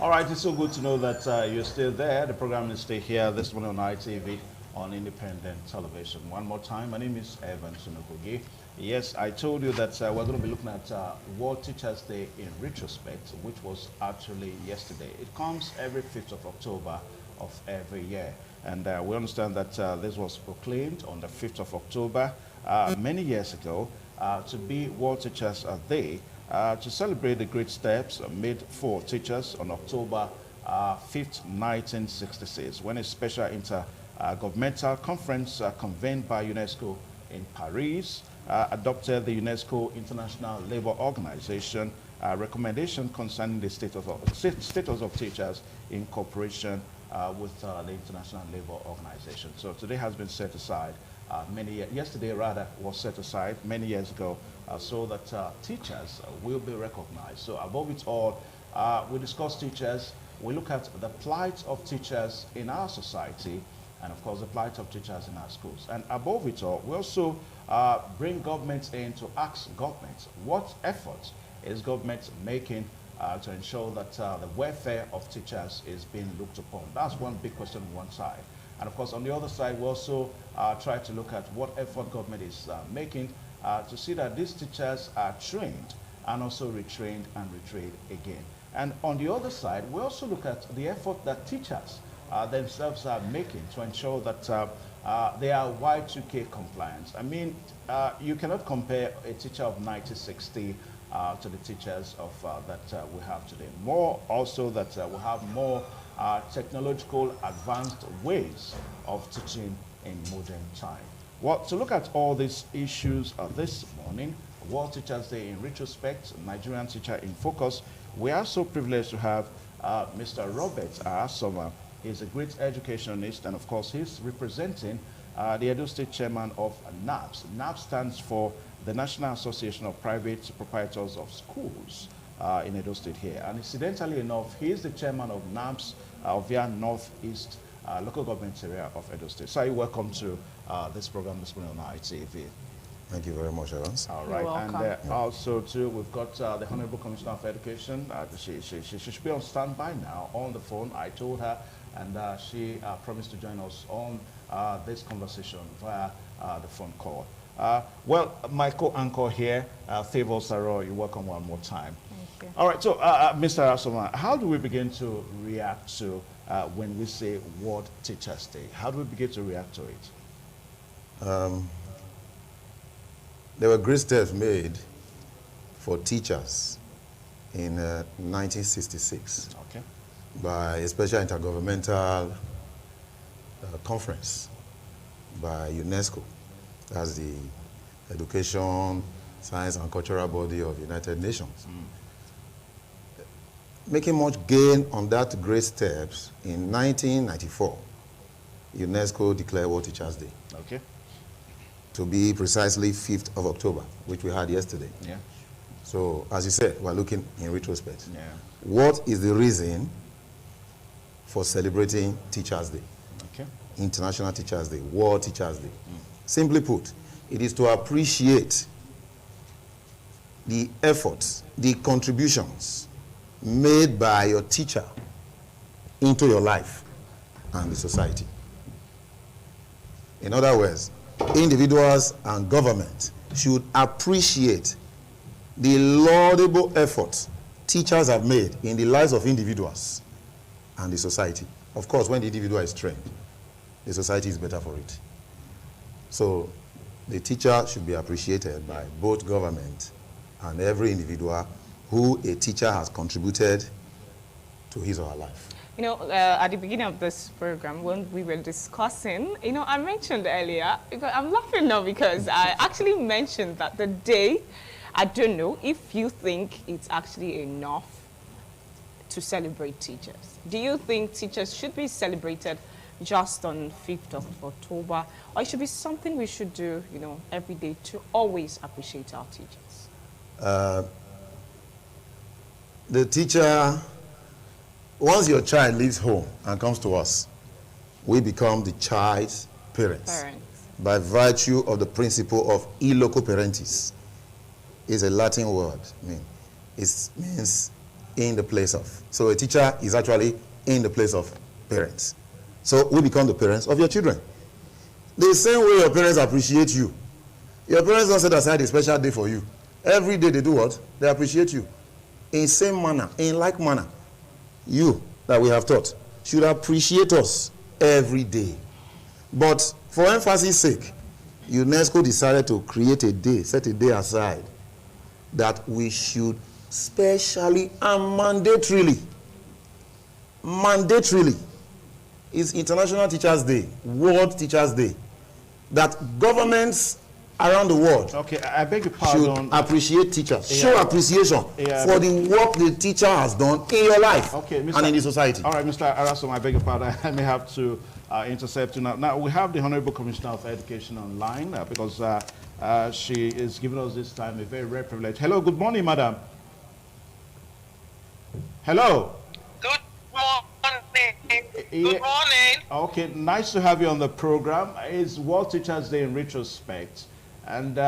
All right, it's so good to know that you're still there. The program is still here this morning on ITV on independent television. One more time, my name is Evan Sunukogi. Yes, I told you that we're going to be looking at World Teachers Day in retrospect, which was actually yesterday. It comes every 5th of October of every year. And we understand that this was proclaimed on the 5th of October many years ago to be World Teachers Day. To celebrate the great steps made for teachers on October 5th, 1966, when a special intergovernmental conference convened by UNESCO in Paris adopted the UNESCO International Labour Organization recommendation concerning the status of teachers in cooperation with the International Labour Organization. So today has been set aside yesterday rather was set aside many years ago so that teachers will be recognized. So above it all, we discuss teachers, we look at the plight of teachers in our society, and of course the plight of teachers in our schools. And above it all, we also bring government in to ask government what efforts is government making to ensure that the welfare of teachers is being looked upon. That's one big question on one side. And of course, on the other side, we also try to look at what effort government is making to see that these teachers are trained and also retrained and retrained again. And on the other side, we also look at the effort that teachers themselves are making to ensure that they are Y2K compliant. I mean, you cannot compare a teacher of 1960 to the teachers of that we have today. More also that we have more technological advanced ways of teaching in modern time. Well, to look at all these issues this morning, World Teachers Day in retrospect, Nigerian Teacher in Focus, we are so privileged to have Mr. Robert Asoma. He's a great educationist, and of course he's representing the Edo State Chairman of NAPS. NAPS stands for the National Association of Private Proprietors of Schools in Edo State here. And incidentally enough, he is the chairman of NAPS of the Northeast local government area of Edo State. So you're welcome to this program this morning on ITV. Thank you very much, Evans. All right, and also too, we've got the Honorable Commissioner of Education. She should be on standby now on the phone. I told her, and she promised to join us on this conversation via the phone call. Well, my co-anchor here, Favor Saro, you're welcome one more time. Thank you. All right, so Mr. Asoma, how do we begin to react to when we say World Teachers Day? How do we begin to react to it? There were great steps made for teachers in 1966 by a special intergovernmental conference by UNESCO. That's the Education, Science and Cultural Body of the United Nations. Making much gain on that great steps, in 1994, UNESCO declared World Teachers Day. Okay. To be precisely 5th of October, which we had yesterday. Yeah. So, as you said, we're looking in retrospect. Yeah. What is the reason for celebrating Teachers Day? Okay. International Teachers Day, World Teachers Day. Simply put, it is to appreciate the efforts, the contributions made by your teacher into your life and the society. In other words, individuals and government should appreciate the laudable efforts teachers have made in the lives of individuals and the society. Of course, when the individual is trained, the society is better for it. So the teacher should be appreciated by both government and every individual who a teacher has contributed to his or her life. You know, at the beginning of this program, when we were discussing, you know, I mentioned earlier, because I'm laughing now because I actually mentioned that the day, I don't know if you think it's actually enough to celebrate teachers. Do you think teachers should be celebrated just on 5th of October, or it should be something we should do, you know, every day to always appreciate our teachers? The teacher, once your child leaves home and comes to us, we become the child's parents. By virtue of the principle of e loco parentis. It's a Latin word. I mean, it means in the place of. So a teacher is actually in the place of parents. So we become the parents of your children. The same way your parents appreciate you. Your parents don't set aside a special day for you. Every day they do what? They appreciate you. In same manner, in like manner, you that we have taught should appreciate us every day. But for emphasis sake, UNESCO decided to create a day, set a day aside, that we should specially and mandatorily, is International Teachers Day, World Teachers Day, that governments around the world I beg your pardon. should appreciate teachers. Show appreciation for the work the teacher has done in your life and in the society. All right, Mr. Arasom, I beg your pardon. I may have to intercept you now. Now, we have the Honorable Commissioner of Education online because she is giving us this time a very rare privilege. Hello, good morning, madam. Hello. Good morning. Good morning. Okay, nice to have you on the program. It's World Teachers Day in retrospect. And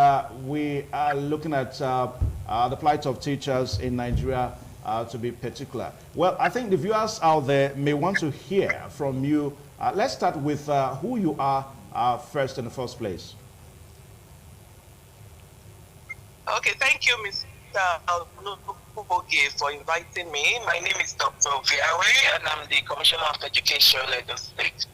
we are looking at the plight of teachers in Nigeria to be particular. Well, I think the viewers out there may want to hear from you. Let's start with who you are first in the first place. Okay, thank you, Mr. for inviting me. My name is Dr. Viawe, and I'm the Commissioner of Education in Edo State.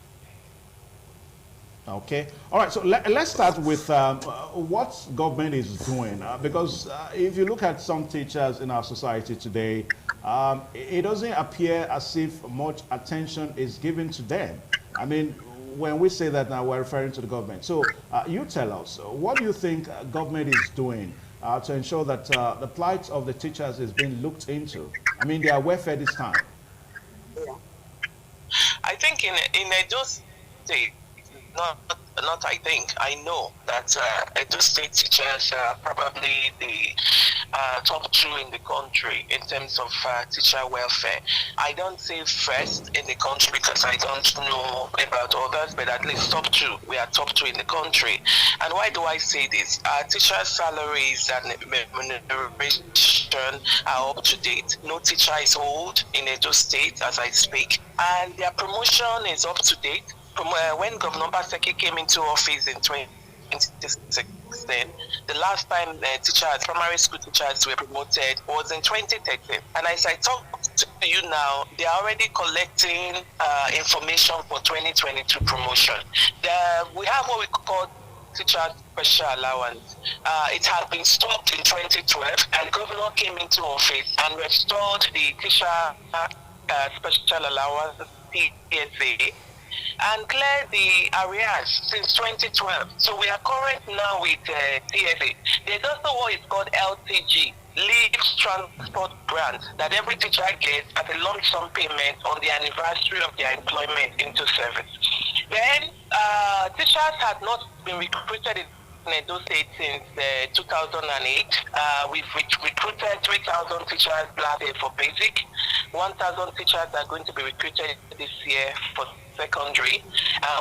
Okay. All right. So let's start with what government is doing. Because if you look at some teachers in our society today, it doesn't appear as if much attention is given to them. I mean, when we say that now, we're referring to the government. So you tell us, what do you think government is doing to ensure that the plight of the teachers is being looked into? I mean, their welfare this time. I think in Edo State, not I think, I know that Edo State teachers are probably the top two in the country in terms of teacher welfare. I don't say first in the country because I don't know about others, but at least top two. We are top two in the country. And why do I say this? Teacher salaries and remuneration are up to date. No teacher is old in Edo State as I speak, and their promotion is up to date. From when Governor Baseki came into office in 2016, the last time teachers, primary school teachers were promoted was in 2013. And as I talk to you now, they are already collecting information for 2022 promotion. We have what we call teacher special allowance. It had been stopped in 2012, and Governor came into office and restored the teacher special allowance, TSA, and clear the arrears since 2012. So we are current now with TSA. There's also what is called LTG, Leave Transport Grant, that every teacher gets as a lump sum payment on the anniversary of their employment into service. Then teachers had not been recruited in Edo State since 2008. We've recruited 3,000 teachers last year for basic. 1,000 teachers are going to be recruited this year for secondary.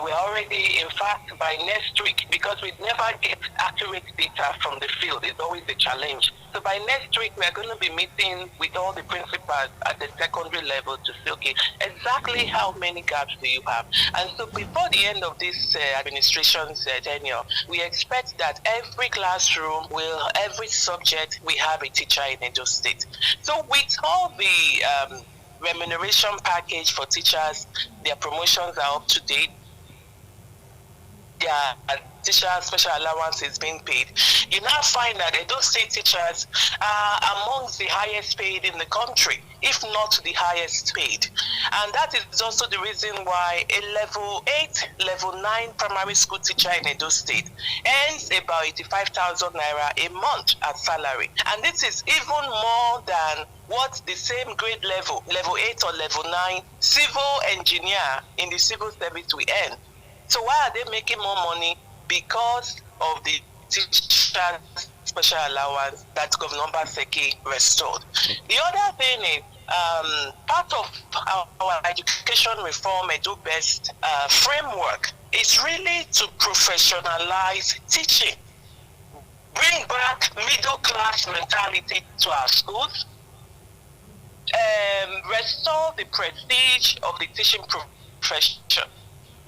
We're already, in fact, by next week, because we never get accurate data from the field. It's always a challenge. So by next week, we're going to be meeting with all the principals at the secondary level to say, okay, exactly how many gaps do you have? And so before the end of this administration's tenure, we expect that every classroom every subject, we have a teacher in Edo State. So with all the remuneration package for teachers, their promotions are up to date, their teacher special allowance is being paid, you now find that Edo State teachers are amongst the highest paid in the country, if not the highest paid. And that is also the reason why a level 8, level 9 primary school teacher in Edo State earns about 85,000 naira a month as salary. And this is even more than what the same grade level 8 or level 9 civil engineer in the civil service will earn. So why are they making more money? Because of the teacher special allowance that Governor Baseki restored. The other thing is, part of our education reform Edo Best framework is really to professionalize teaching, bring back middle class mentality to our schools, restore the prestige of the teaching profession.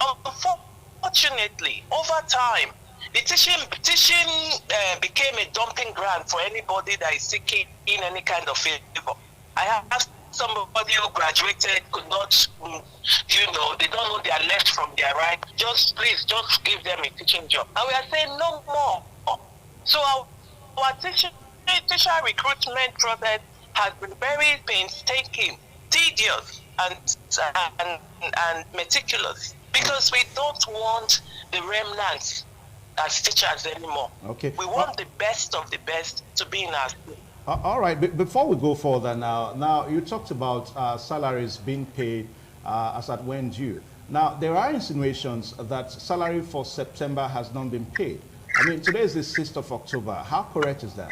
Unfortunately, over time, the teaching became a dumping ground for anybody that is seeking any kind of favor. I have somebody who graduated, could not, they don't know their left from their right. Please give them a teaching job. And we are saying no more. So our teacher recruitment process has been very painstaking, tedious, and meticulous, because we don't want the remnants as teachers anymore. Okay. We want the best of the best to be in our school. All right. Before we go further now you talked about salaries being paid as at when due. Now, there are insinuations that salary for September has not been paid. I mean, today is the 6th of October. How correct is that?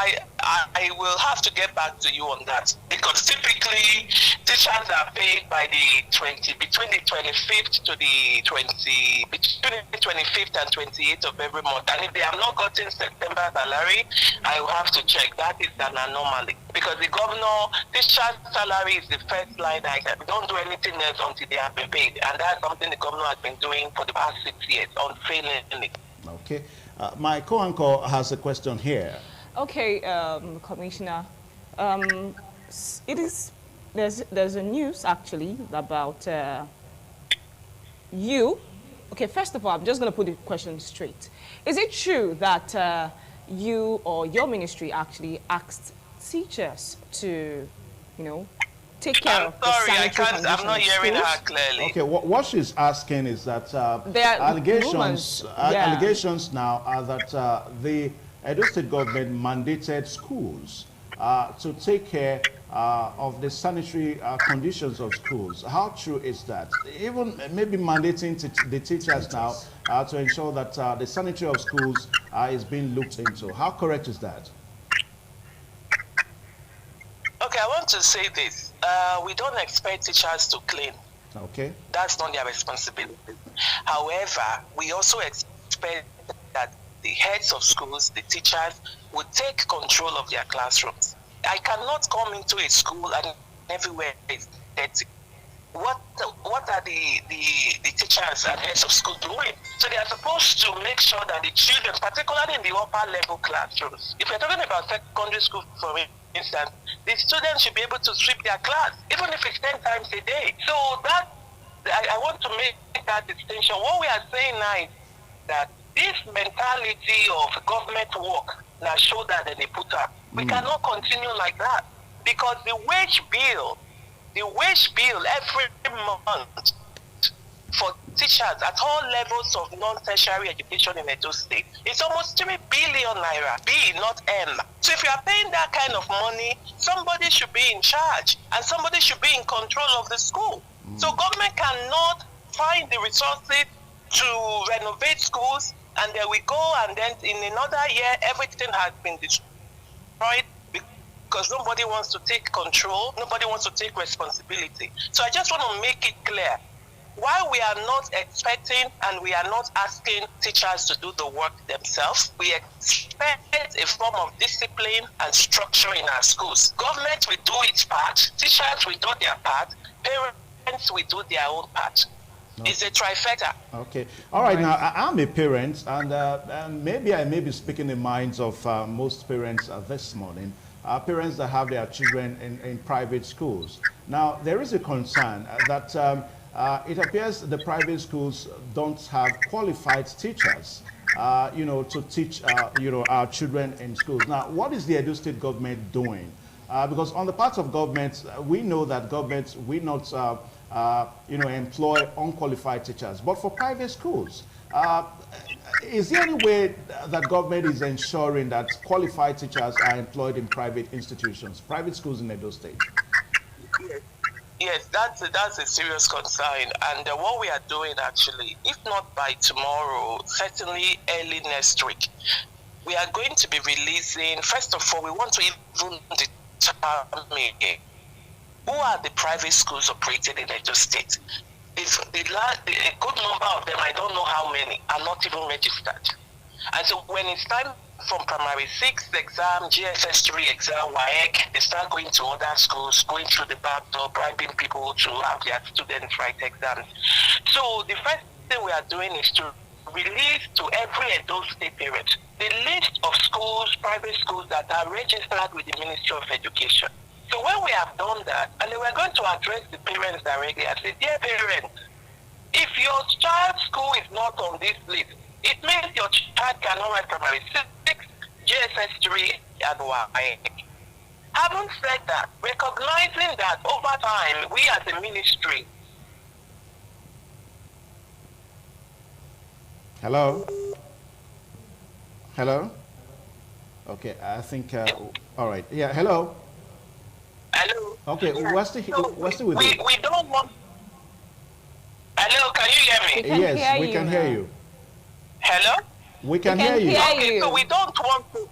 I will have to get back to you on that, because typically teachers are paid by between the 25th to between the 25th and 28th of every month. And if they have not gotten September salary, I will have to check. That is an anomaly, because the teacher's salary is the first line item. We don't do anything else until they have been paid, and that's something the governor has been doing for the past 6 years, unfailingly. Okay. My co-anchor has a question here. Okay, Commissioner. There's a news actually about you. Okay, first of all, I'm just going to put the question straight. Is it true that you or your ministry actually asked teachers to, take care of the sanitary conditions? I'm not hearing her clearly. Okay, what she's asking is that allegations now are that the Edo State government mandated schools to take care of the sanitary conditions of schools. How true is that? Even maybe mandating the teachers now to ensure that the sanitary of schools is being looked into. How correct is that? Okay, I want to say this. We don't expect teachers to clean. Okay. That's not their responsibility. However, we also expect that the heads of schools, the teachers, would take control of their classrooms. I cannot come into a school and everywhere is dirty. What are the teachers and heads of school doing? So they are supposed to make sure that the children, particularly in the upper level classrooms, if we're talking about secondary school, for instance, the students should be able to sweep their class, even if it's 10 times a day. So that I want to make that distinction. What we are saying now is that this mentality of government work, now show that they put up. We cannot continue like that, because the wage bill every month for teachers at all levels of non-tertiary education in Edo State is almost 3 billion naira, B, not M. So if you are paying that kind of money, somebody should be in charge and somebody should be in control of the school. So government cannot find the resources to renovate schools, and there we go, and then in another year everything has been destroyed because nobody wants to take control, nobody wants to take responsibility. So I just want to make it clear, while we are not expecting and we are not asking teachers to do the work themselves, we expect a form of discipline and structure in our schools. Government will do its part, teachers will do their part, parents will do their own part. Okay. It's a trifecta. Okay. All right. Now, I'm a parent, and maybe I may be speaking the minds of most parents this morning, parents that have their children in private schools. Now, there is a concern that it appears the private schools don't have qualified teachers, to teach, our children in schools. Now, what is the Edo State government doing? Because on the part of government, we know that government will not employ unqualified teachers. But for private schools, is there any way that government is ensuring that qualified teachers are employed in private institutions, private schools in Edo State? Yes, that's a serious concern. And what we are doing actually, if not by tomorrow, certainly early next week, we are going to be releasing, first of all, we want to even determine who are the private schools operating in Edo State. If a good number of them, I don't know how many, are not even registered. And so when it's time from primary 6 exam, GSS3 exam, WAEC, they start going to other schools, going through the back door, bribing people to have their students write exams. So the first thing we are doing is to release to every Edo State parent the list of schools, private schools that are registered with the Ministry of Education. So when we have done that, and then we're going to address the parents directly and say, dear parents, if your child's school is not on this list, it means your child cannot write primary 6, GSS3, and WAEC. Having said that, recognizing that over time, we as a ministry. Hello? Hello? Okay, I think, all right. Yeah, hello? Hello? Okay, what's the with you? We don't want... Hello, can you hear me? Yes, we can hear you. Hello? We can hear you. Okay, so we don't want to...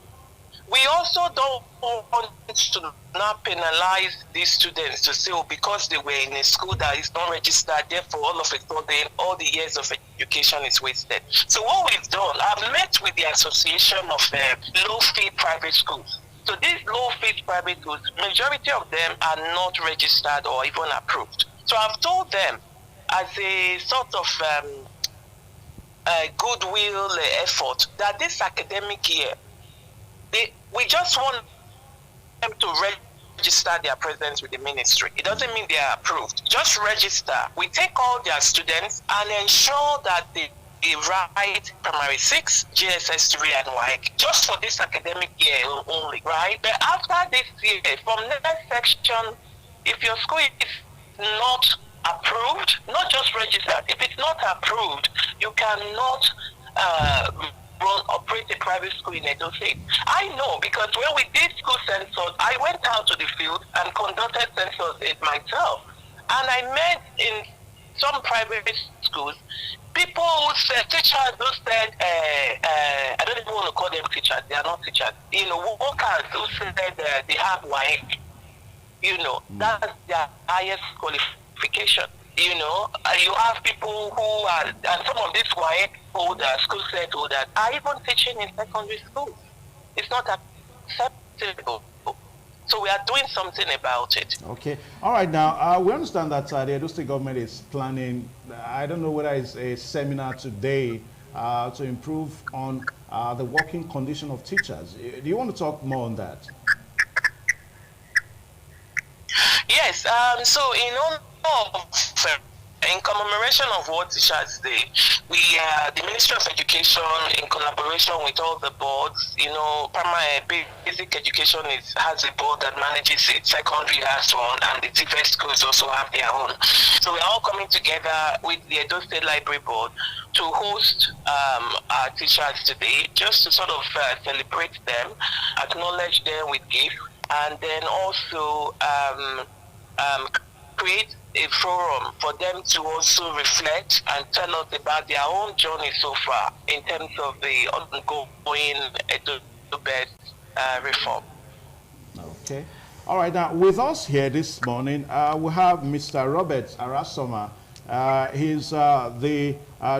We also don't want to now penalize these students to say, oh, because they were in a school that is not registered, therefore all of a sudden, all the years of education is wasted. So what we've done, I've met with the Association of Low-Fee Private Schools. So these low-fee private schools, majority of them are not registered or even approved. So I've told them, as a sort of goodwill effort, that this academic year, we just want them to register their presence with the ministry. It doesn't mean they are approved. Just register. We take all their students and ensure that they write primary 6, GSS3, and WAEC, just for this academic year only, right? But after this year, from next section, if your school is not approved, not just registered, if it's not approved, you cannot operate a private school in Edo State. I know, because when we did school census, I went out to the field and conducted census it myself. And I met in some private schools people who said, teachers who said, I don't even want to call them teachers, they are not teachers, workers who said they have WAEC, that's their highest qualification. You have people who are, and some of these WAEC holders, school set holders, are even teaching in secondary schools. It's not acceptable. So we are doing something about it. Okay. All right. Now, we understand that the Edo State government is planning, I don't know whether it's a seminar today to improve on the working condition of teachers. Do you want to talk more on that? Yes. So in commemoration of World Teachers Day, we, the Ministry of Education, in collaboration with all the boards, primary basic education has a board that manages it, secondary has one, and the TVET schools also have their own. So we're all coming together with the Edo State Library Board to host our teachers today, just to sort of celebrate them, acknowledge them with gifts, and then also create a forum for them to also reflect and tell us about their own journey so far in terms of the ongoing Edo-based reform. Okay. All right. Now, with us here this morning, we have Mr. Robert Arasoma. He's the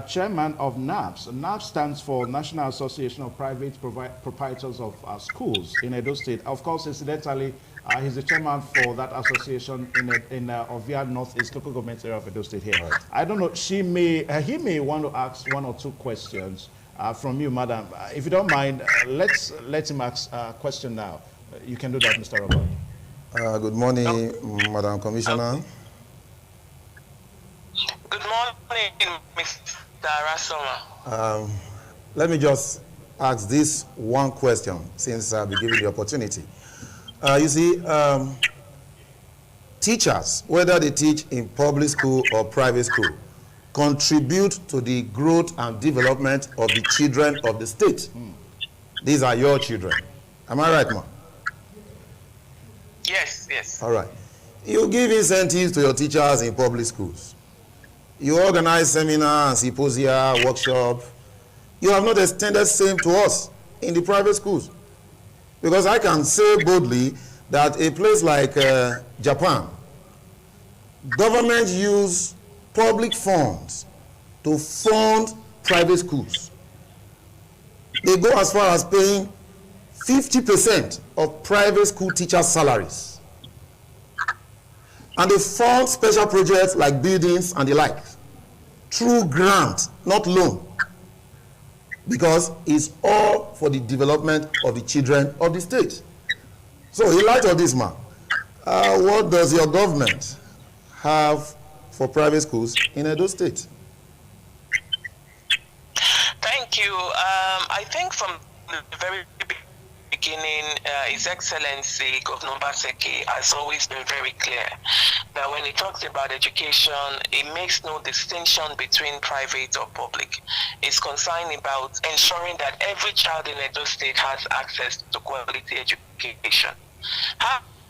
chairman of NAPS. NAPS stands for National Association of Private Proprietors of Schools in Edo State. Of course, incidentally, he's the chairman for that association in Ovia Northeast local government area of Edo State here. Right. I don't know, he may want to ask one or two questions from you, madam. If you don't mind, let's let him ask a question now. You can do that, Mr. Robert. Good morning, Madam Commissioner. Good morning, Mr. Arasoma. Let me just ask this one question since I've been given the opportunity. You see, teachers, whether they teach in public school or private school, contribute to the growth and development of the children of the state. These are your children. Am I right, ma? Yes, yes. All right. You give incentives to your teachers in public schools. You organize seminars, symposia, workshop. You have not extended same to us in the private schools. Because I can say boldly that a place like Japan, government use public funds to fund private schools. They go as far as paying 50% of private school teachers' salaries. And they fund special projects like buildings and the like through grant, not loan, because it's all for the development of the children of the state. So in light of this, man, what does your government have for private schools in Edo State? Thank you. I think from the very beginning, His Excellency Governor Baseki has always been very clear that when he talks about education, it makes no distinction between private or public. It's concerned about ensuring that every child in Edo State has access to quality education.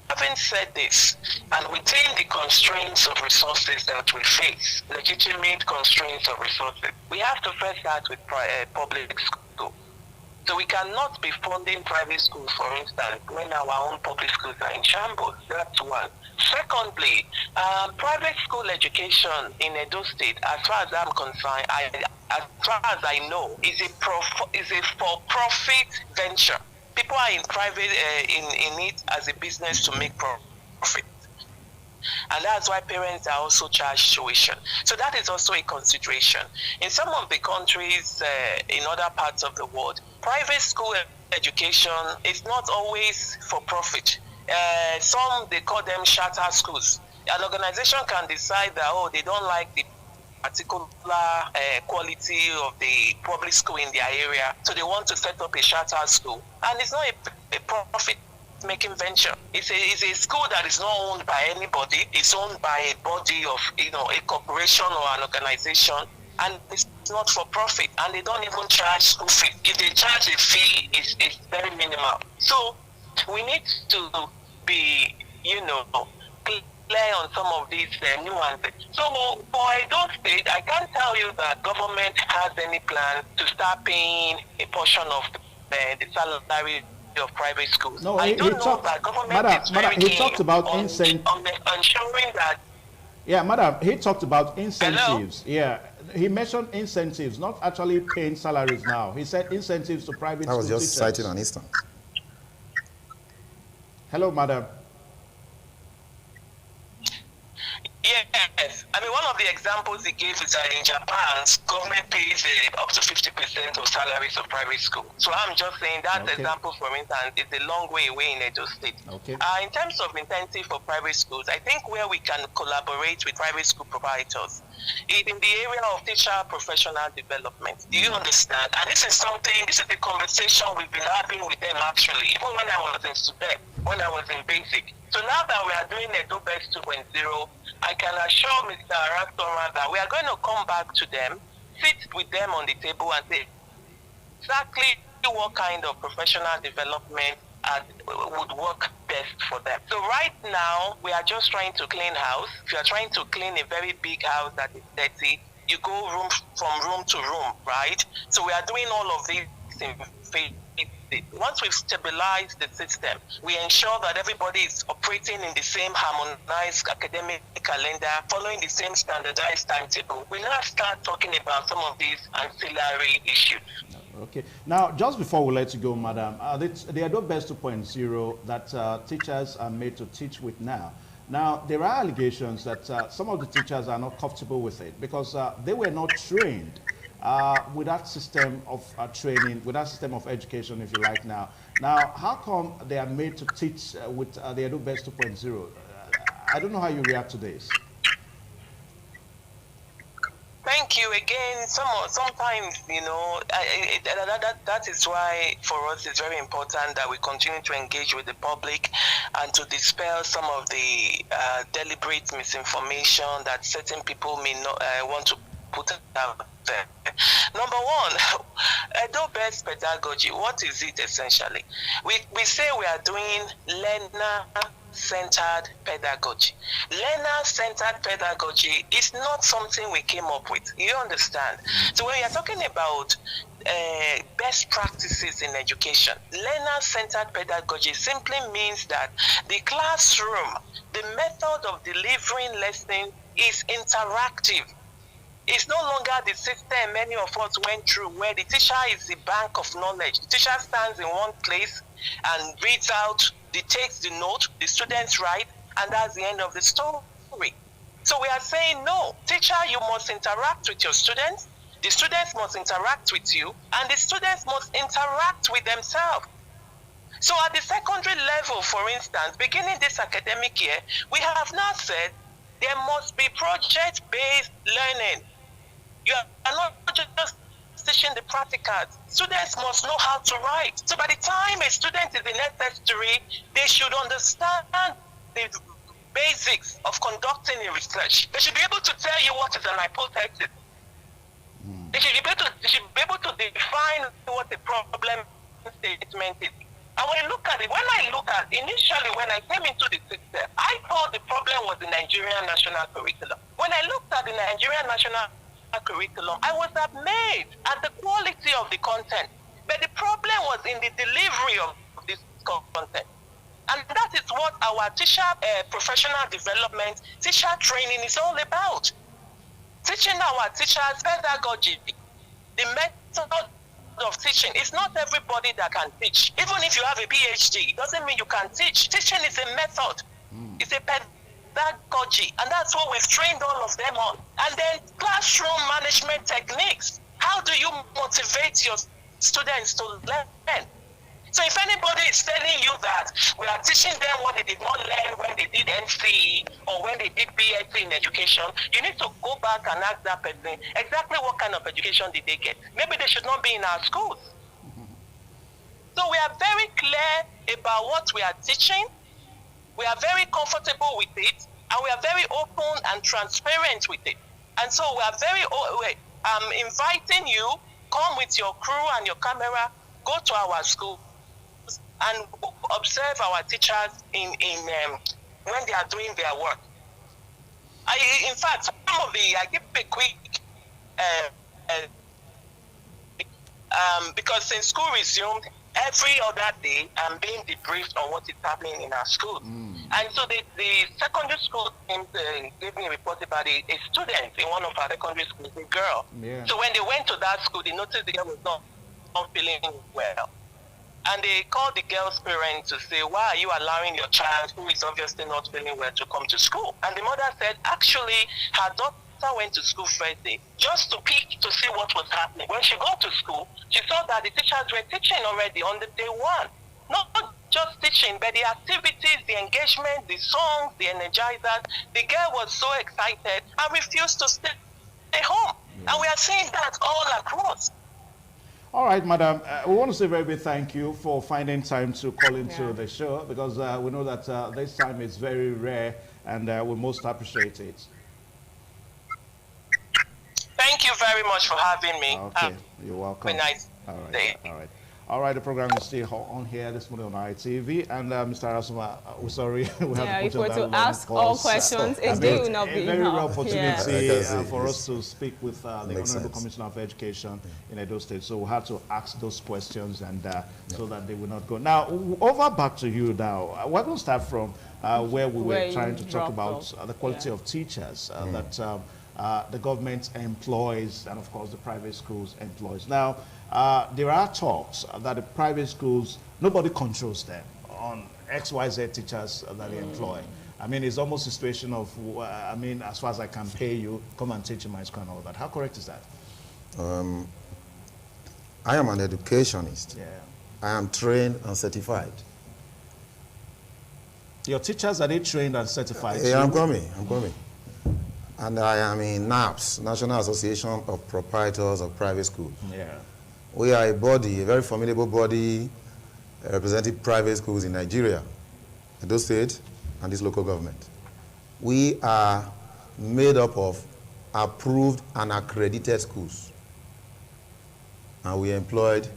Having said this, and within the constraints of resources that we face, legitimate constraints of resources, we have to first start with public school. So we cannot be funding private schools, for instance, when our own public schools are in shambles. That's one. Secondly, private school education in Edo State, as far as I'm concerned, as far as I know, is a for-profit venture. People are in private in it as a business to make profit. And that's why parents are also charged tuition. So that is also a consideration. In some of the countries, in other parts of the world, private school education is not always for profit. Some, they call them charter schools. An organization can decide that, oh, they don't like the particular quality of the public school in their area, so they want to set up a charter school. And it's not a profit-making venture. It's a school that is not owned by anybody. It's owned by a body of, a corporation or an organization, and it's not for profit. And they don't even charge school fee. If they charge a fee, it's very minimal. So we need to be, clear on some of these nuances. So for Edo State, I can't tell you that government has any plan to start paying a portion of the salary of private schools. No, I don't know that government is very he talked about on ensuring that. Yeah, madam, he talked about incentives. Hello? Yeah, he mentioned incentives, not actually paying salaries now. He said incentives to private school teachers. I was just citing an instance. Hello, madam. Yes, I mean, one of the examples he gave is that in Japan, government pays up to 50% of salaries of private school. So I'm just saying that example, for instance, is a long way away in Edo State. Okay. In terms of incentive for private schools, I think where we can collaborate with private school providers is in the area of teacher professional development. Do you understand? And this is the conversation we've been having with them actually, even when I was in Sudan, when I was in basic. So now that we are doing Edo Best 2.0, I can assure Mr. Arastora that we are going to come back to them, sit with them on the table and say exactly what kind of professional development would work best for them. So right now, we are just trying to clean house. If you are trying to clean a very big house that is dirty, you go from room to room, right? So we are doing all of these in phases. Once we've stabilized the system, we ensure that everybody is operating in the same harmonized academic calendar, following the same standardized timetable. We now start talking about some of these ancillary issues. Okay. Now, just before we let you go, madam, the Edo Best 2.0 that teachers are made to teach with now. Now, there are allegations that some of the teachers are not comfortable with it because they were not trained with that system of training, with that system of education, if you like now. Now, how come they are made to teach with the Edo Best 2.0? I don't know how you react to this. Thank you again. Sometimes, that is why for us it's very important that we continue to engage with the public and to dispel some of the deliberate misinformation that certain people may not want to put out there. Number one, Edo Best Pedagogy, what is it essentially? We say we are doing learner-centered pedagogy. Learner-centered pedagogy is not something we came up with. You understand? So when we are talking about best practices in education, learner-centered pedagogy simply means that the classroom, the method of delivering lessons is interactive. It's no longer the system many of us went through where the teacher is the bank of knowledge. The teacher stands in one place and reads out, dictates the note, the students write, and that's the end of the story. So we are saying, no, teacher, you must interact with your students, the students must interact with you, and the students must interact with themselves. So at the secondary level, for instance, beginning this academic year, we have now said there must be project-based learning. You are not just teaching the practicals. Students must know how to write. So by the time a student is in SS3, they should understand the basics of conducting a research. They should be able to tell you what is an hypothesis. They should be able to define what the problem statement is. And when I look at it, initially when I came into the system, I thought the problem was the Nigerian national curriculum. When I looked at the Nigerian national curriculum, I was amazed at the quality of the content. But the problem was in the delivery of this content. And that is what our teacher professional development, teacher training is all about. Teaching our teachers pedagogy, the method of teaching. It's not everybody that can teach. Even if you have a PhD, it doesn't mean you can teach. Teaching is a method. It's a pedagogy, and that's what we've trained all of them on. And then classroom management techniques. How do you motivate your students to learn? So if anybody is telling you that we are teaching them what they did not learn when they did NCE or when they did BSc in education, you need to go back and ask that person exactly what kind of education did they get. Maybe they should not be in our schools. So we are very clear about what we are teaching. We are very comfortable with it, and we are very open and transparent with it. And so we are very inviting you, come with your crew and your camera, go to our school and observe our teachers in when they are doing their work. In fact, I give a quick because since school resumed, every other day I'm being debriefed on what is happening in our schools. And so the secondary school team gave me a report about a student in one of our secondary schools, a girl. Yeah. So when they went to that school, they noticed the girl was not feeling well. And they called the girl's parents to say, why are you allowing your child, who is obviously not feeling well, to come to school? And the mother said, actually, her daughter went to school first day just to peek to see what was happening. When she got to school, she saw that the teachers were teaching already on the day one. Not just teaching, but the activities, the engagement, the songs, the energizers. The girl was so excited and refused to stay home. Yeah. And we are seeing that all across. All right, madam. We want to say a very big thank you for finding time to call into the show, because we know that this time is very rare, and we most appreciate it. Thank you very much for having me. Okay, you're welcome. Have a nice day. All right. All right, the program is still on here this morning on ITV, and Mr. Asuma, we're sorry, we have if we're to ask all questions, it will not be a very rare opportunity for us to speak with the Honorable Commissioner of Education in Edo State, so we had to ask those questions, and so that they will not go. Now, over back to you now. We're going to start from where we were trying to talk about the quality of teachers that the government employs, and of course the private schools employs. Now, there are talks that the private schools, nobody controls them on XYZ teachers that they employ. I mean, it's almost a situation of, I mean, as far as I can pay you, come and teach in my school and all that. How correct is that? I am an educationist. Yeah. I am trained and certified. Your teachers, are they trained and certified? Yeah, I'm coming. And I am in NAPS, National Association of Proprietors of Private Schools. Yeah. We are a body, a very formidable body, representing private schools in Nigeria, Edo State, and this local government. We are made up of approved and accredited schools. And we employed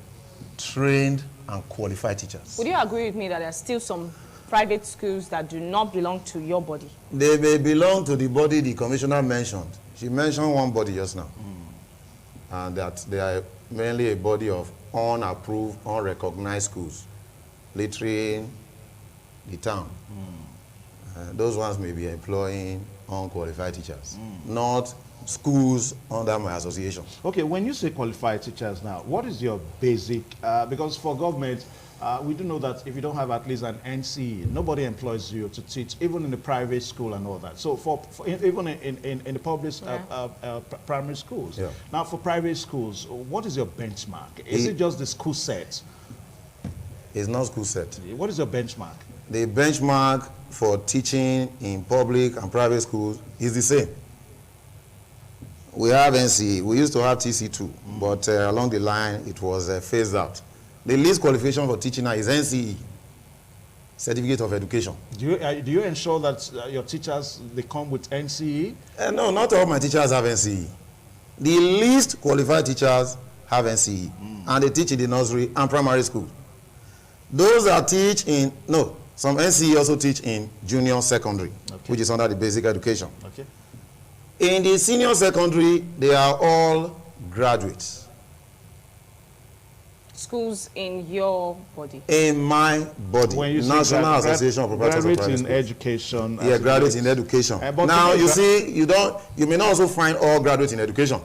trained and qualified teachers. Would you agree with me that there are still some private schools that do not belong to your body? They may belong to the body the commissioner mentioned. She mentioned one body just now. And that they are mainly a body of unapproved, unrecognized schools, littering the town. Those ones may be employing unqualified teachers, not schools under my association. Okay, when you say qualified teachers now, what is your basic, because for government, we do know that if you don't have at least an NCE, nobody employs you to teach, even in the private school and all that. So even in the public primary schools. Yeah. Now for private schools, what is your benchmark? Is it just the school set? It's not school set. What is your benchmark? The benchmark for teaching in public and private schools is the same. We have NCE. We used to have TC2, but along the line, it was phased out. The least qualification for teaching now is NCE, Certificate of Education. Do you ensure that your teachers, they come with NCE? No, not all my teachers have NCE. The least qualified teachers have NCE, and they teach in the nursery and primary school. Those that teach in, no, some NCE also teach in junior secondary, which is under the basic education. Okay. In the senior secondary, they are all graduates. Schools in your body? In my body. When you National Association of Proprietors of Private Graduates in Schools. education. Yeah, graduates in education. But Now, you see, you may not also find all graduates in education.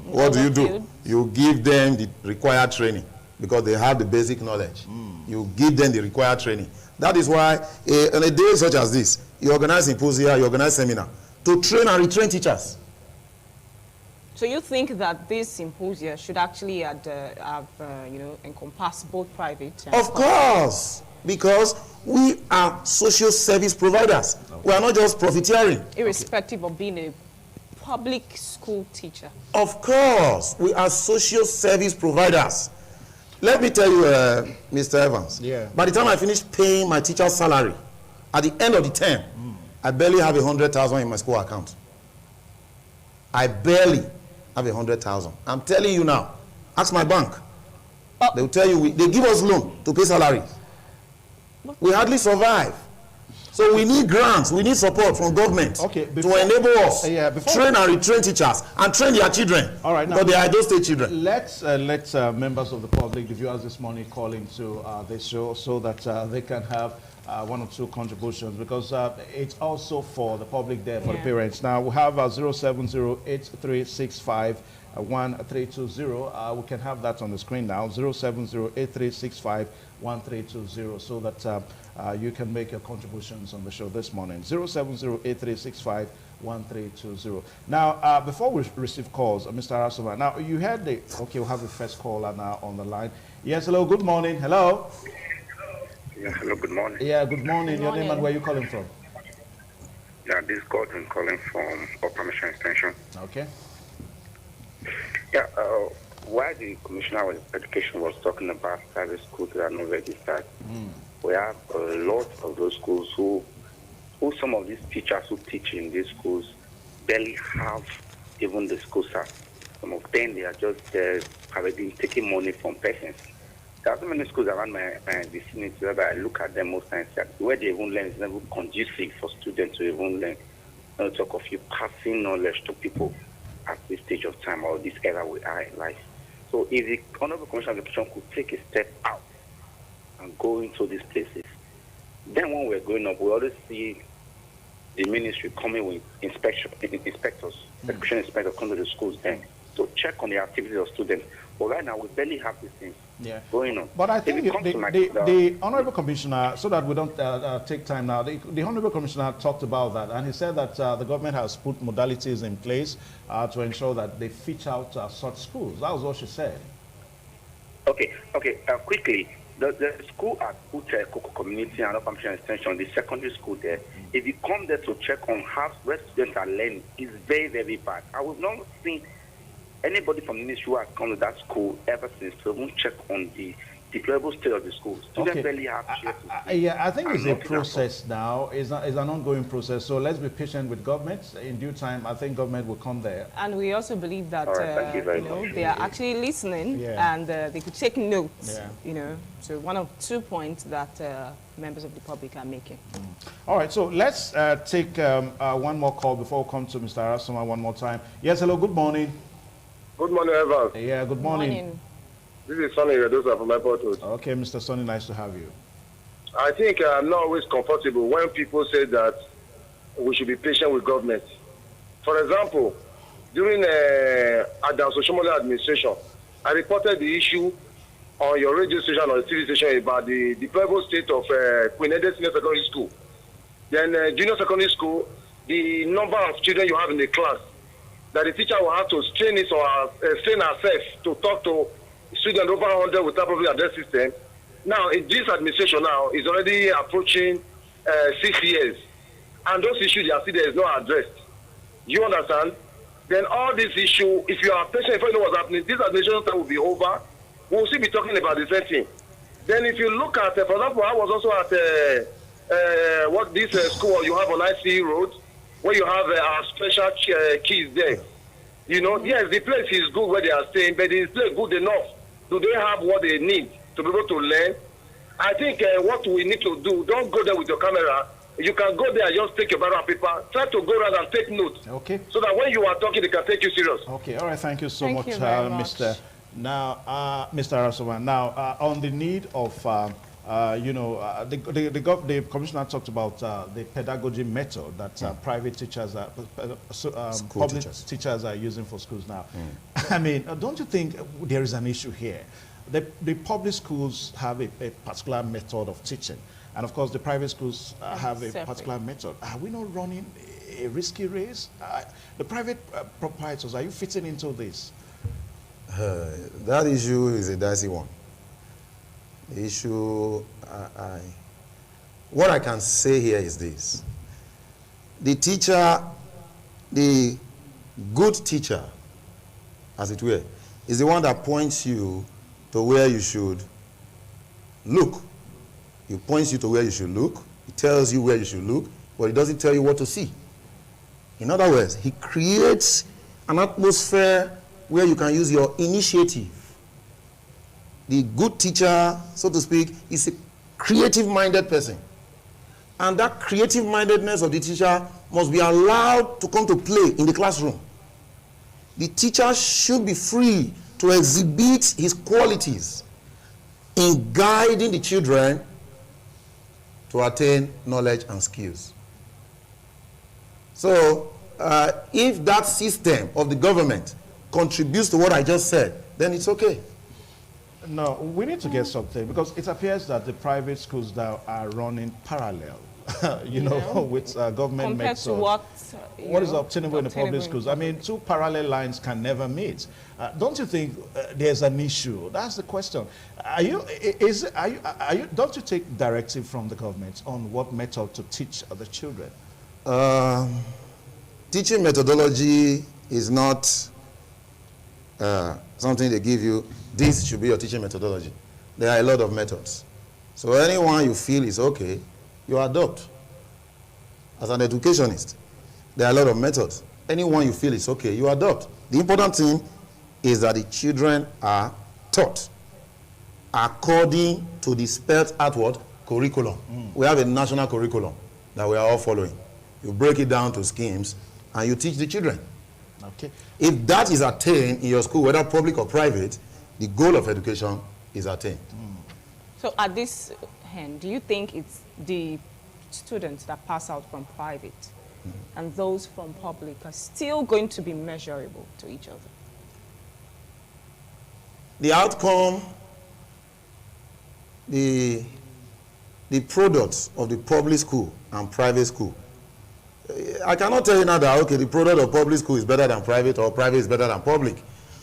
What do you do? You give them the required training because they have the basic knowledge. You give them the required training. That is why, on a day such as this, you organize symposia, you organize seminar to train and retrain teachers. So you think that this symposia should actually have encompass both private and Of course, because we are social service providers. We are not just profiteering. irrespective of being a public school teacher? Of course, we are social service providers. Let me tell you, Mr. Evans, by the time I finish paying my teacher's salary, at the end of the term, I barely have 100,000 in my school account. I barely have 100,000. I'm telling you now, ask my bank. They will tell you, they give us loan to pay salary. We hardly survive. So we need grants, we need support from government to enable us train and retrain teachers and train their children. All right, now, because they are those state children. Let's let members of the public, the viewers this morning, call into this show so that they can have one or two contributions, because it's also for the public there, for the parents. Now, we have 070-8365-1320. We can have that on the screen now, 070-8365-1320, so that you can make your contributions on the show this morning, 070-8365-1320. Now, before we receive calls, Mr. Arasoma, now you had the, we'll have the first caller now on the line. Yes, hello, good morning, hello. Yeah, hello, good morning. Yeah, good morning. Your name and where are you calling from? Yeah, this is Gordon calling from Upper Mission Extension. Okay. Yeah, while the Commissioner of Education was talking about private schools that are not registered, we have a lot of those schools who some of these teachers who teach in these schools barely have even the school staff. Some of them, they are just already taking money from persons. There are so many schools around my vicinity that I look at them most times. Where they even learn is never conducive for students to even learn. Not talk of you passing knowledge to people at this stage of time or this era we are in life. So if the Honorable Commissioner of Education could take a step out and go into these places, then when we're growing up, we always see the ministry coming with inspectors, education inspectors come to the schools then to check on the activities of students. But right now, we barely have these things going on. But I think the Honorable Commissioner, so that we don't take time now, the Honorable Commissioner talked about that, and he said that the government has put modalities in place to ensure that they fish out such schools. That was what she said. Okay. Quickly, the school at Ute Coco Community and Upper Mission Extension, the secondary school there, if you come there to check on how where students are learning, it's very, very bad. I have not seen anybody from the ministry who has come to that school ever since to even check on the deplorable state of the school. Students barely have I think it's a process now. It's an ongoing process. So let's be patient with government. In due time, I think government will come there. And we also believe that they are actually listening and they could take notes. So one of 2 points that members of the public are making. All right. So let's take one more call before we come to Mr. Arasoma one more time. Yes. Hello. Good morning. Good morning, Evans. Yeah, good morning. This is Sonny Redosa from Airport Road. Okay, Mr. Sonny, nice to have you. I think I'm not always comfortable when people say that we should be patient with government. For example, during Adam Soshomole administration, I reported the issue on your radio station or the TV station about the deplorable state of Queen Edith Senior Secondary School. Then junior secondary school, the number of children you have in the class, that the teacher will have to strain it or strain herself to talk to students over 100 without public address system. Now, in this administration now is already approaching 6 years, and those issues you see there is not addressed. You understand? Then all these issues, if you are patient, if you know what's happening, this administration time will be over. We will still be talking about the same thing. Then if you look at, for example, I was also at what this school you have on IC Road, where you have our special kids there. You know, yes, the place is good where they are staying, but is the place good enough? Do they have what they need to be able to learn? I think what we need to do, don't go there with your camera. You can go there and just take your barrel and paper. Try to go around and take notes. Okay. So that when you are talking, they can take you serious. Okay. All right. Thank you so much, Mr. Now, Mr. Arasovan. Now, on the need of, the commissioner talked about the pedagogy method that private teachers, public teachers are using for schools now. I mean, don't you think there is an issue here? The public schools have a particular method of teaching, and of course the private schools have a particular method. Are we not running a risky race? The private proprietors, are you fitting into this? That issue is a dicey one. The issue, what I can say here is this. The teacher, the good teacher, as it were, is the one that points you to where you should look. He points you to where you should look. He tells you where you should look, but he doesn't tell you what to see. In other words, he creates an atmosphere where you can use your initiative. The good teacher, so to speak, is a creative-minded person. And that creative-mindedness of the teacher must be allowed to come to play in the classroom. The teacher should be free to exhibit his qualities in guiding the children to attain knowledge and skills. So, if that system of the government contributes to what I just said, then it's okay. No, we need to get something, because it appears that the private schools now are running parallel, with government compared methods. to what is obtainable in the public schools. I mean, two parallel lines can never meet. Don't you think there's an issue? That's the question. Don't you take directive from the government on what method to teach the children? Teaching methodology is not something they give you. This should be your teaching methodology. There are a lot of methods. So anyone you feel is okay, you adopt. As an educationist, there are a lot of methods. Anyone you feel is okay, you adopt. The important thing is that the children are taught according to the spelled out word curriculum. We have a national curriculum that we are all following. You break it down to schemes and you teach the children. Okay. If that is attained in your school, whether public or private, the goal of education is attained. So at this hand, do you think it's the students that pass out from private and those from public are still going to be measurable to each other? The outcome, the products of the public school and private school, I cannot tell you now that, okay, the product of public school is better than private or private is better than public.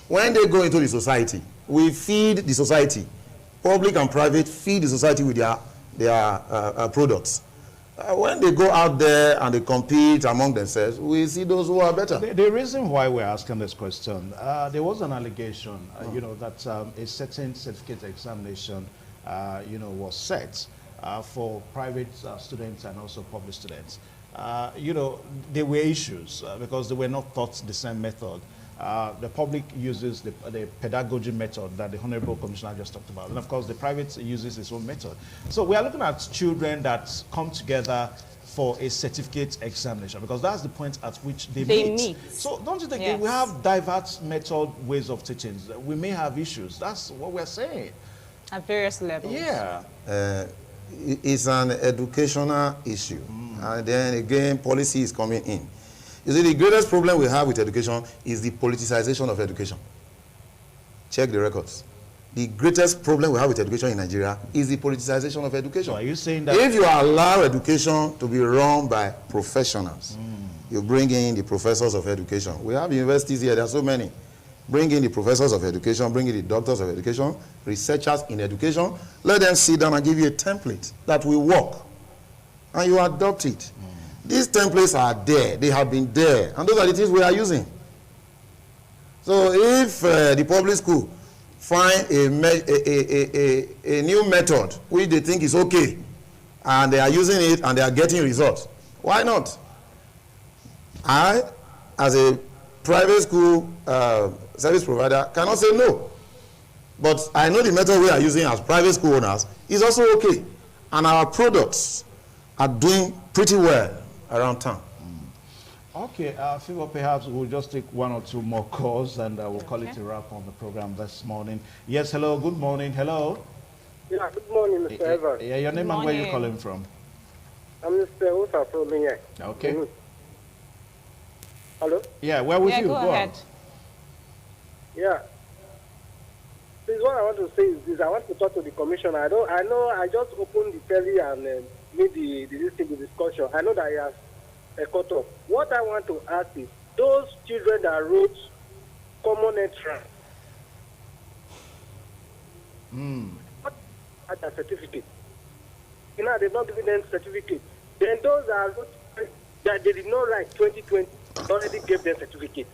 When they go into the society, we feed the society. Public and private feed the society with their products. When they go out there and they compete among themselves, we see those who are better. The reason why we're asking this question, there was an allegation, that a certain certificate examination, was set for private students and also public students. There were issues because they were not taught the same method. The public uses the pedagogy method that the Honorable Commissioner just talked about. And of course, the private uses its own method. So we are looking at children that come together for a certificate examination, because that's the point at which they meet. So don't you think if we have diverse method ways of teaching, we may have issues? That's what we're saying. At various levels. Yeah. It's an educational issue. And then again, policy is coming in. You see, the greatest problem we have with education is the politicization of education. Check the records. The greatest problem we have with education in Nigeria is the politicization of education. So are you saying that if you allow education to be run by professionals, you bring in the professors of education. We have universities here, there are so many. Bring in the professors of education, bring in the doctors of education, researchers in education. Let them sit down and give you a template that will work. And you adopt it. These templates are there. They have been there. And those are the things we are using. So if the public school find a new method which they think is okay, and they are using it and they are getting results, why not? I, as a private school service provider, cannot say no. But I know the method we are using as private school owners is also okay. And our products are doing pretty well around town. Okay, Fever, perhaps we'll just take one or two more calls and we'll call it a wrap on the program this morning. Yes, hello, good morning, hello. Yeah, good morning, Mr. Evans. Yeah, your name and where you calling from? I'm Mr. Osa from here. Okay. Hello? Yeah, where with you? Go ahead. Yeah. Please, what I want to say is this. I want to talk to the commissioner. I know I just opened the telly and made the discussion. I know that he has a cut off. What I want to ask is, those children that wrote common entrance, what are their certificate? You know, they've not given them certificate. Then those that wrote that they did not write 2020 already gave them certificate.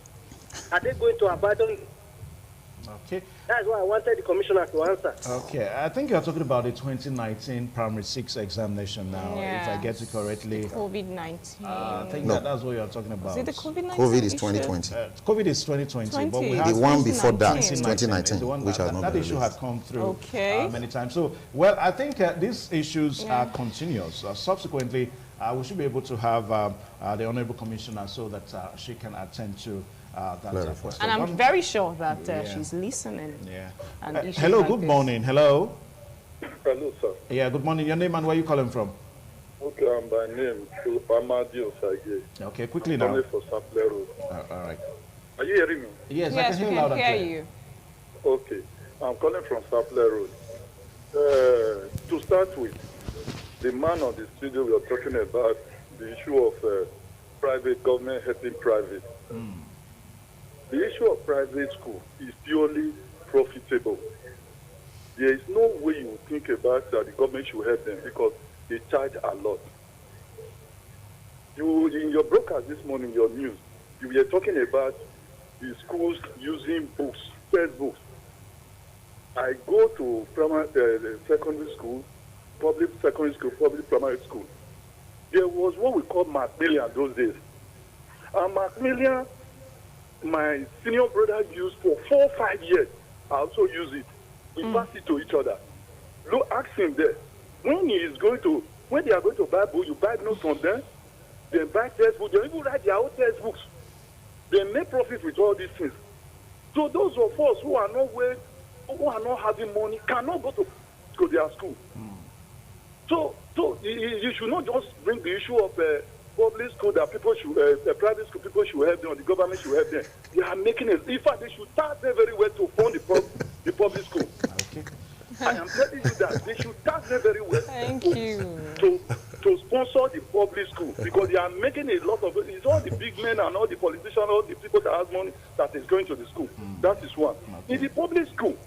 Are they going to abandon? Okay. That's what I wanted the commissioner to answer. Okay, I think you're talking about the 2019 primary 6 examination now, if I get it correctly. COVID-19. I think that's what you're talking about. Is it the COVID-19? COVID is 2020. COVID is 2020, but we have the one before that, 2019, 2019, which has not that been issue released. had come through many times. So, well, I think these issues are continuous. Subsequently, we should be able to have the Honorable Commissioner so that she can attend to that question. And I'm very sure that she's listening. Yeah. And hello, good morning. Hello. Hello, sir. Yeah, good morning. Your name and where you calling from? Okay, I'm by name Amadi Osage. Okay, quickly now. Only for Sapler Road. All right. Are you hearing me? Yes, I Yes, can we hear loud can and hear clear. you. Okay, I'm calling from Sapler Road. To start with, the man on the studio, we are talking about the issue of private government helping private. The issue of private school is purely profitable. There is no way you think about that the government should help them because they charge a lot. You, in your broadcast this morning, your news, you were talking about the schools using books, textbooks. I go to secondary school, public secondary school, public primary school. There was what we call Macmillan those days. And Macmillan, my senior brother used for 4 or 5 years. I also use it. We pass it to each other. Look, ask him there. When they are going to buy books, you buy notes from them. They buy textbooks. They even write their own textbooks. They make profit with all these things. So those of us who are not having money cannot go to their school. So you should not just bring the issue of public school that people should, private school people should help them, or the government should help them. They are making it. In fact, they should tax them very well to fund the public school. Okay. I am telling you that they should tax them very well. Thank you. To sponsor the public school because they are making a lot of it. It's all the big men and all the politicians, all the people that have money that is going to the school. That is one. Okay. In the public school,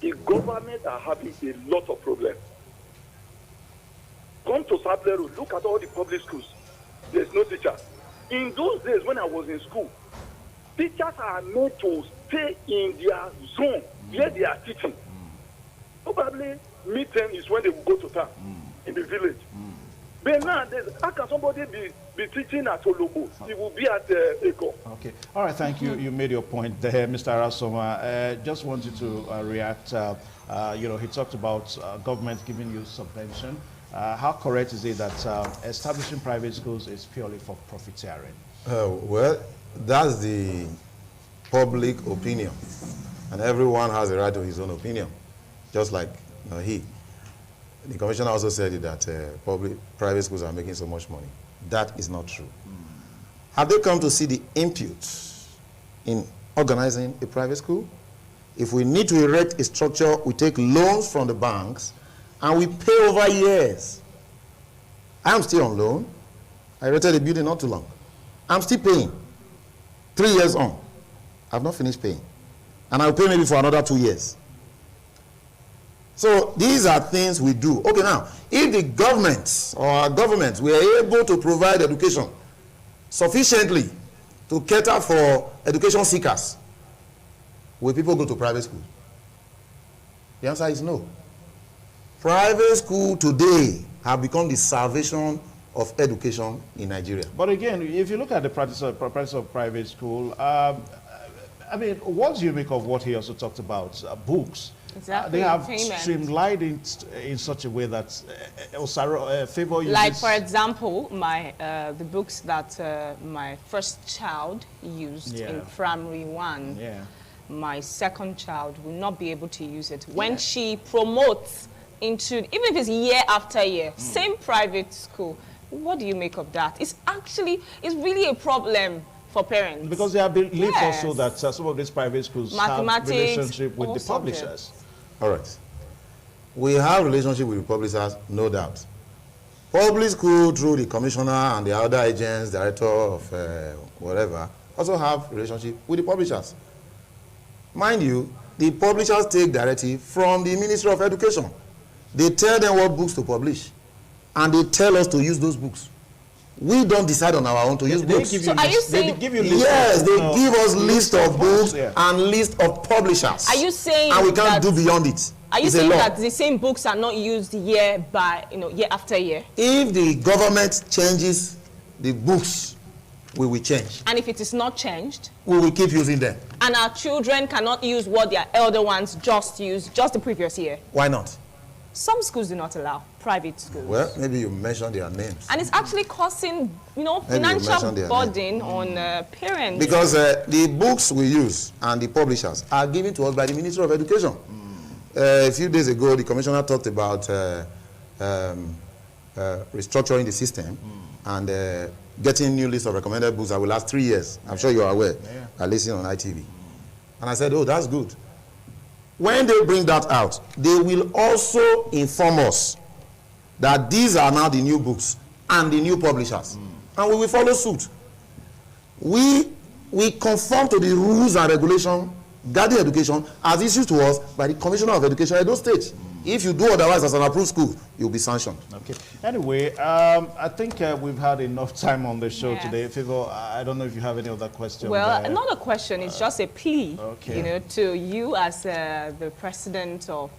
the government are having a lot of problems. Come to Sapler, look at all the public schools. There's no teacher. In those days when I was in school, teachers are made to stay in their zone where they are teaching. Probably midterm is when they will go to town in the village. But nowadays, how can somebody be teaching at Olobo? He will be at Eko. Okay. All right, thank you. You made your point there, Mr. Arasoma. Just wanted to react. He talked about government giving you subvention. How correct is it that establishing private schools is purely for profiteering? Well, that's the public opinion. And everyone has a right to his own opinion, just like he. The commissioner also said that private schools are making so much money. That is not true. Have they come to see the input in organizing a private school? If we need to erect a structure, we take loans from the banks and we pay over years. I'm still on loan. I rented a building not too long. I'm still paying. 3 years on. I've not finished paying. And I'll pay maybe for another 2 years. So these are things we do. Okay, now, if the government or our government were able to provide education sufficiently to cater for education seekers, will people go to private school? The answer is no. Private school today have become the salvation of education in Nigeria. But again, if you look at the practice of private school, I mean, what do you make of what he also talked about? Books. Exactly. They have Payment. streamlined it in such a way that favor uses. Like, for example, the books that my first child used in primary 1. Yeah. My second child will not be able to use it. When she promotes into, even if it's year after year, same private school, what do you make of that? It's really a problem for parents. Because there are beliefs also that some of these private schools have relationship with the publishers. All right. We have relationship with the publishers, no doubt. Public school, through the commissioner and the other agents, director of whatever, also have relationship with the publishers. Mind you, the publishers take directive from the Ministry of Education. They tell them what books to publish, and they tell us to use those books. We don't decide on our own to use books. So are you saying? They give you list Yes, they give us list of books and list of publishers. Are you saying? And we can't do beyond it. Are you It's a saying law. that the same books are not used year after year? If the government changes the books, we will change. And if it is not changed, We will keep using them. and our children cannot use what their elder ones just used just the previous year. Why not? Some schools do not allow, private schools. Well, maybe you mention their names. And it's actually causing, mention financial their burden on parents. Because the books we use and the publishers are given to us by the Ministry of Education. A few days ago, the commissioner talked about restructuring the system and getting new list of recommended books that will last 3 years. I'm sure you are aware. I listen on ITV. And I said, oh, that's good. When they bring that out, they will also inform us that these are now the new books and the new publishers. And we will follow suit. We conform to the rules and regulations guarding education as issued to us by the Commissioner of Education Edo State. If you do otherwise as an approved school, you'll be sanctioned. Okay. Anyway, I think we've had enough time on the show today. Favor, I don't know if you have any other questions. Well, not a question. It's just a plea, okay. To you as the president of,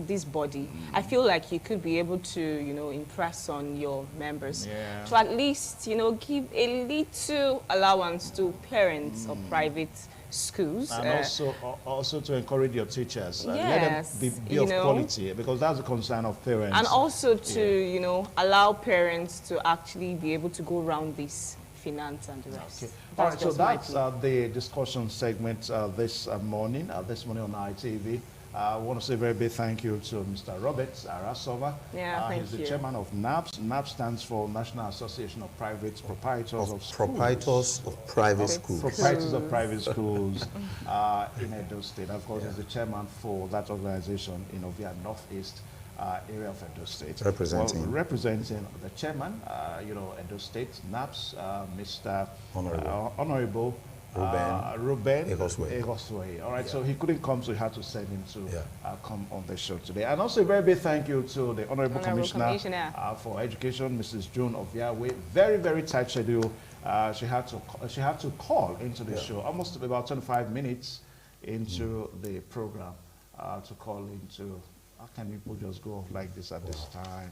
this body. I feel like you could be able to, impress on your members to at least, give a little allowance to parents of private schools. And also to encourage your teachers. Let them be of quality, because that's the concern of parents. And also to, allow parents to actually be able to go around this finance and the rest. Okay. All right, so that's the discussion segment this morning on ITV. I want to say a very big thank you to Mr. Robert Arasova. He's the chairman of NAPS. NAPS stands for National Association of Private Proprietors of Schools. Proprietors of Private Schools. Proprietors of Private Schools in Edo State. Of course, he's the chairman for that organization in Ovia Northeast area of Edo State. Representing the chairman, Edo State, NAPS, Mr. Honorable Ruben Egoswe. All right, so he couldn't come, so he had to send him to come on the show today. And also a very big thank you to the Honorable Commissioner for Education, Mrs. June of Yahweh. Very, very tight schedule. She had to call into the show almost about 25 minutes into the program to call into. How can people just go off like this at this time?